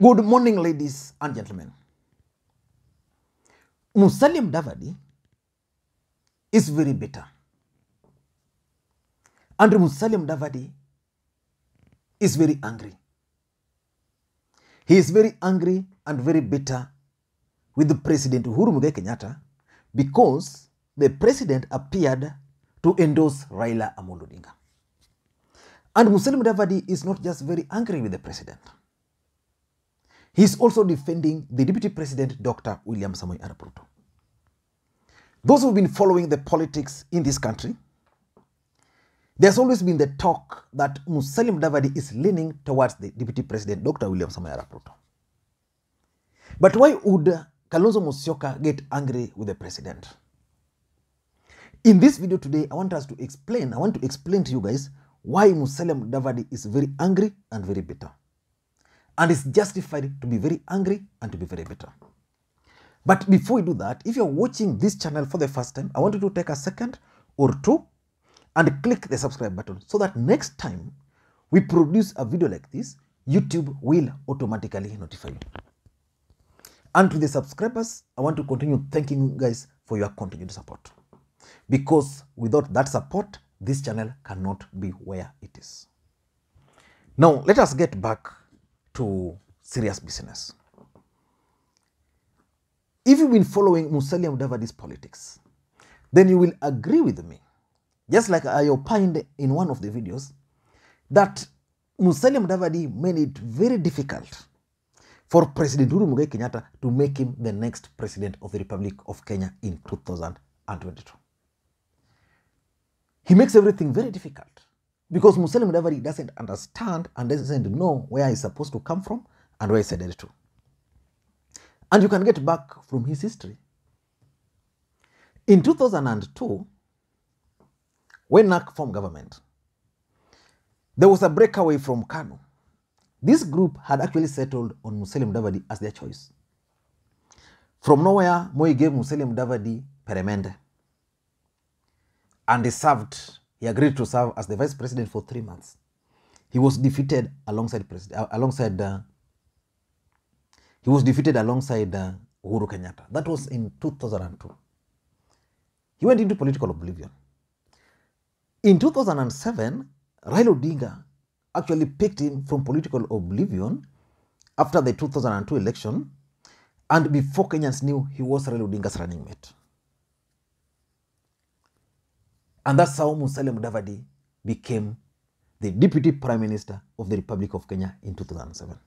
Good morning, ladies and gentlemen. Musalia Mudavadi is very bitter. And Musalia Mudavadi is very angry. He is very angry and very bitter with the President Uhuru Kenyatta because the president appeared to endorse Raila Odinga. And Musalia Mudavadi is not just very angry with the president. He is also defending the Deputy President, Dr. William Ruto. Those who have been following the politics in this country, there's always been the talk that Musalia Mudavadi is leaning towards the Deputy President, Dr. William Ruto. But why would Kalonzo Musyoka get angry with the president? In this video today, I want to explain to you guys why Musalia Mudavadi is very angry and very bitter. And it's justified to be very angry and to be very bitter. But before we do that, if you're watching this channel for the first time, I want you to take a second or two and click the subscribe button so that next time we produce a video like this, YouTube will automatically notify you. And to the subscribers, I want to continue thanking you guys for your continued support. Because without that support, this channel cannot be where it is. Now, let us get back to serious business. If you've been following Musalia Mudavadi's politics, then you will agree with me, just like I opined in one of the videos, that Musalia Mudavadi made it very difficult for President Uhuru Kenyatta to make him the next president of the Republic of Kenya in 2022. He makes everything very difficult because Musalia Mudavadi doesn't understand and doesn't know where he's supposed to come from and where he's headed to. And you can get back from his history. In 2002, when NAC formed government, there was a breakaway from Kano. This group had actually settled on Musalia Mudavadi as their choice. From nowhere, Moi gave Musalia Mudavadi Peremende. And he agreed to serve as the vice president for 3 months. He was defeated alongside Uhuru Kenyatta. That was in 2002. He went into political oblivion. In 2007, Raila Odinga actually picked him from political oblivion after the 2002 election, and before Kenyans knew, he was Raila Odinga's running mate. And that's how Musalia Mudavadi became the Deputy Prime Minister of the Republic of Kenya in 2007.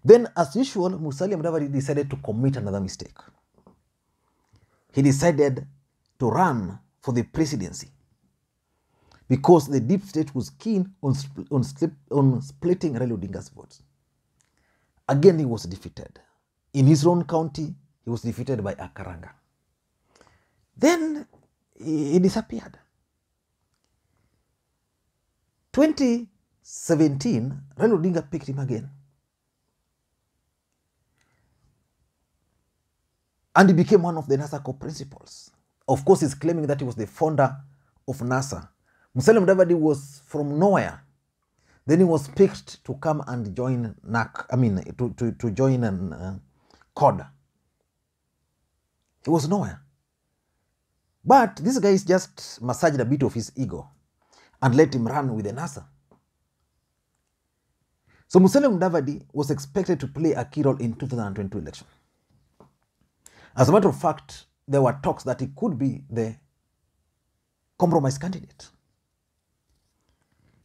Then, as usual, Musalia Mudavadi decided to commit another mistake. He decided to run for the presidency because the deep state was keen on splitting Raila Odinga's votes. Again, he was defeated. In his own county, he was defeated by Akaranga. Then he disappeared. 2017, Raila Odinga picked him again. And he became one of the NASA co-principals. Of course, he's claiming that he was the founder of NASA. Musalia Mudavadi was from nowhere. Then he was picked to come and join NAC, to join an COD. He was nowhere. But this guy just massaged a bit of his ego and let him run with the NASA. So Musalia Mudavadi was expected to play a key role in 2022 election. As a matter of fact, there were talks that he could be the compromise candidate.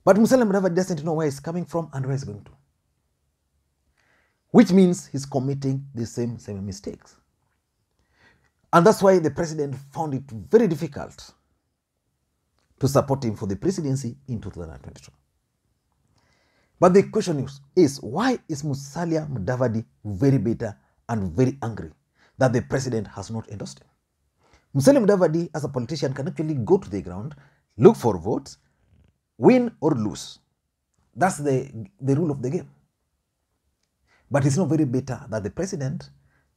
But Musalia Mudavadi doesn't know where he's coming from and where he's going to. Which means he's committing the same mistakes. And that's why the president found it very difficult to support him for the presidency in 2022. But the question is why is Musalia Mudavadi very bitter and very angry that the president has not endorsed him? Musalia Mudavadi, as a politician, can actually go to the ground, look for votes, win or lose. That's the rule of the game. But he's not very bitter that the president,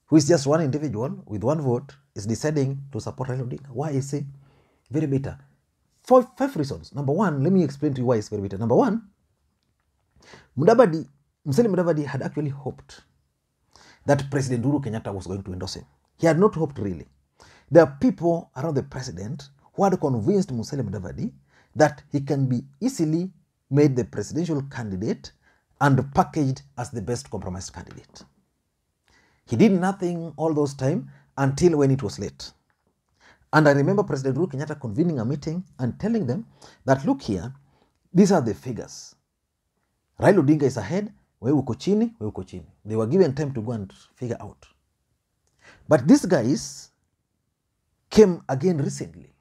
who is just one individual with one vote, is deciding to support Raila Odinga. Why is he very bitter? For 5 reasons. Number one, let me explain to you why he's very bitter. Number one, Mudavadi Musalia Mudavadi had actually hoped that President Uhuru Kenyatta was going to endorse him. He had not hoped really. There are people around the president who had convinced Musalia Mudavadi that he can be easily made the presidential candidate and packaged as the best compromised candidate. He did nothing all those time until when it was late. And I remember President Uhuru Kenyatta convening a meeting and telling them that, look here, these are the figures. Raila Odinga is ahead, wewe uko chini, wewe uko chini. They were given time to go and figure out. But these guys came again recently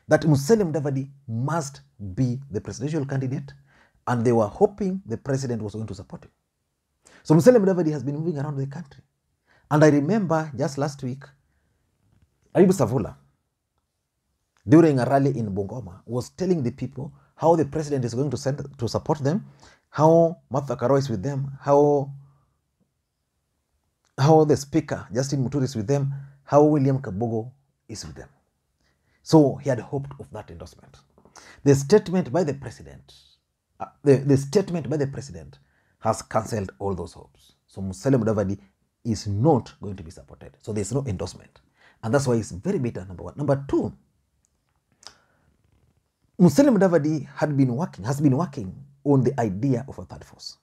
that Musalia Mudavadi must be the presidential candidate, and they were hoping the president was going to support him. So Musalia Mudavadi has been moving around the country. And I remember just last week, Ayubu Savula, during a rally in Bungoma, was telling the people how the president is going to support them, how Martha Karua is with them, how the speaker, Justin Muturi, is with them, how William Kabogo is with them. So he had hoped of that endorsement. The statement by the president, the statement by the president has cancelled all those hopes. So Musalia Mudavadi is not going to be supported. So there's no endorsement. And that's why it's very bitter, number one. Number two, Musalia Mudavadi has been working on the idea of a third force.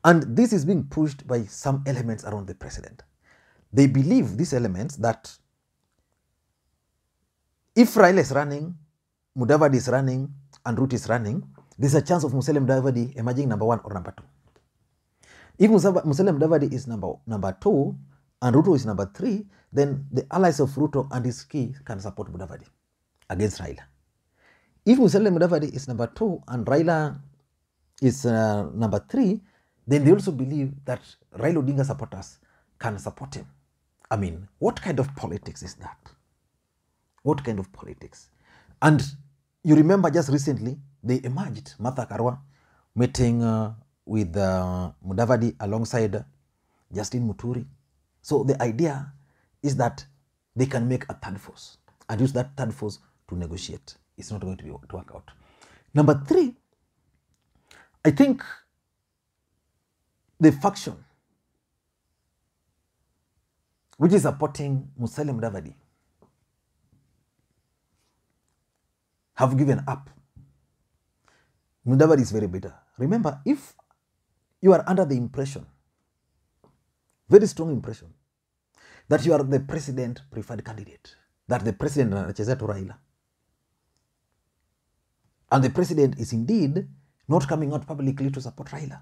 And this is being pushed by some elements around the president. They believe, these elements, that if Raila is running, Mudavadi is running, and Ruto is running, there's a chance of Musalia Mudavadi emerging number one or number two. If Musalia Mudavadi is number two and Ruto is number three, then the allies of Ruto and his key can support Mudavadi against Raila. If Musalia Mudavadi is number two and Raila is number three, then they also believe that Raila Odinga supporters can support him. I mean, what kind of politics is that? What kind of politics? And you remember just recently, they emerged, Martha Karua meeting with Mudavadi alongside Justin Muturi. So the idea is that they can make a third force and use that third force to negotiate. It's not going to work out. Number three, I think the faction which is supporting Musalia Mudavadi have given up. Mudavadi is very bitter. Remember, if you are under the impression, very strong impression, that you are the president preferred candidate, that the president anachezea tu Raila, and the president is indeed not coming out publicly to support Raila,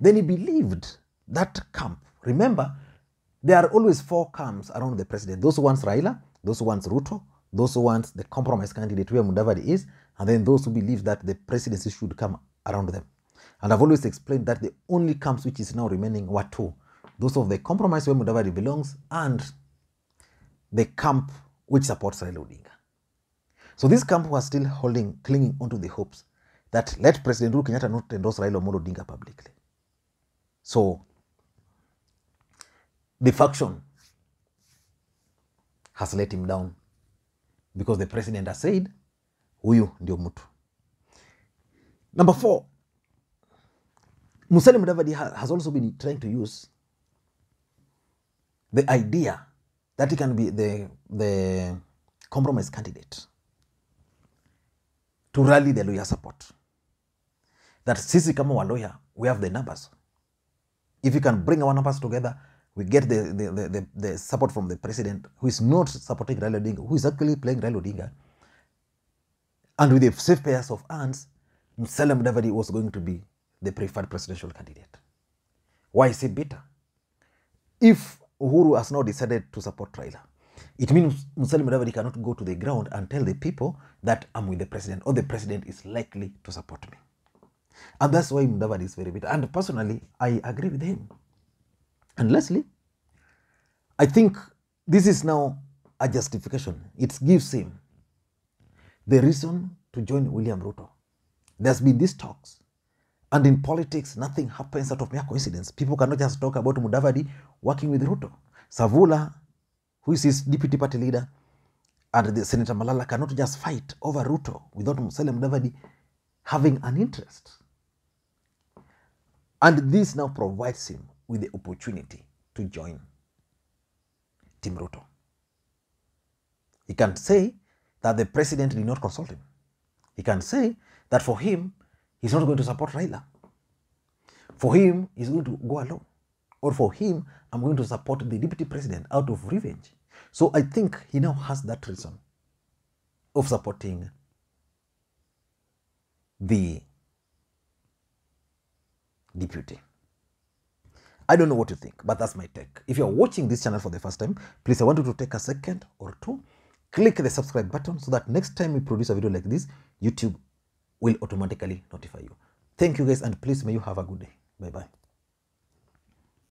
then he believed that camp. Remember, there are always four camps around the president. Those who want Raila, those who want Ruto, those who want the compromise candidate where Mudavadi is, and then those who believe that the presidency should come around them. And I've always explained that the only camps which is now remaining were two. Those of the compromise where Mudavadi belongs and the camp which supports Raila Odinga. So this camp was still clinging onto the hopes that let President Uhuru Kenyatta not endorse Raila Odinga publicly. So the faction has let him down because the president has said, huyu ndio mtu. Number four, Musalia Mudavadi has also been trying to use the idea that he can be the compromise candidate to rally the lawyer support. That sisi kama wa lawyer, we have the numbers. If you can bring our numbers together, we get the support from the president, who is not supporting Raila Odinga, who is actually playing Raila Odinga. And with the safe pairs of hands, Musalia Mudavadi was going to be the preferred presidential candidate. Why is he bitter? If Uhuru has now decided to support Raila, it means Musalia Mudavadi cannot go to the ground and tell the people that I'm with the president, or the president is likely to support me. And that's why Mudavadi is very bitter. And personally, I agree with him. And lastly, I think this is now a justification. It gives him the reason to join William Ruto. There's been these talks. And in politics, nothing happens out of mere coincidence. People cannot just talk about Mudavadi working with Ruto. Savula, who is his deputy party leader, and the Senator Malala cannot just fight over Ruto without Musalia Mudavadi having an interest. And this now provides him with the opportunity to join Team Ruto. He can say that the president did not consult him. He can say that for him, he's not going to support Raila. For him, he's going to go alone. Or for him, I'm going to support the deputy president out of revenge. So I think he now has that reason of supporting the deputy. I don't know what you think, but that's my take. If you're watching this channel for the first time, please, I want you to take a second or two, click the subscribe button so that next time we produce a video like this, YouTube will automatically notify you. Thank you guys, and please may you have a good day. Bye-bye.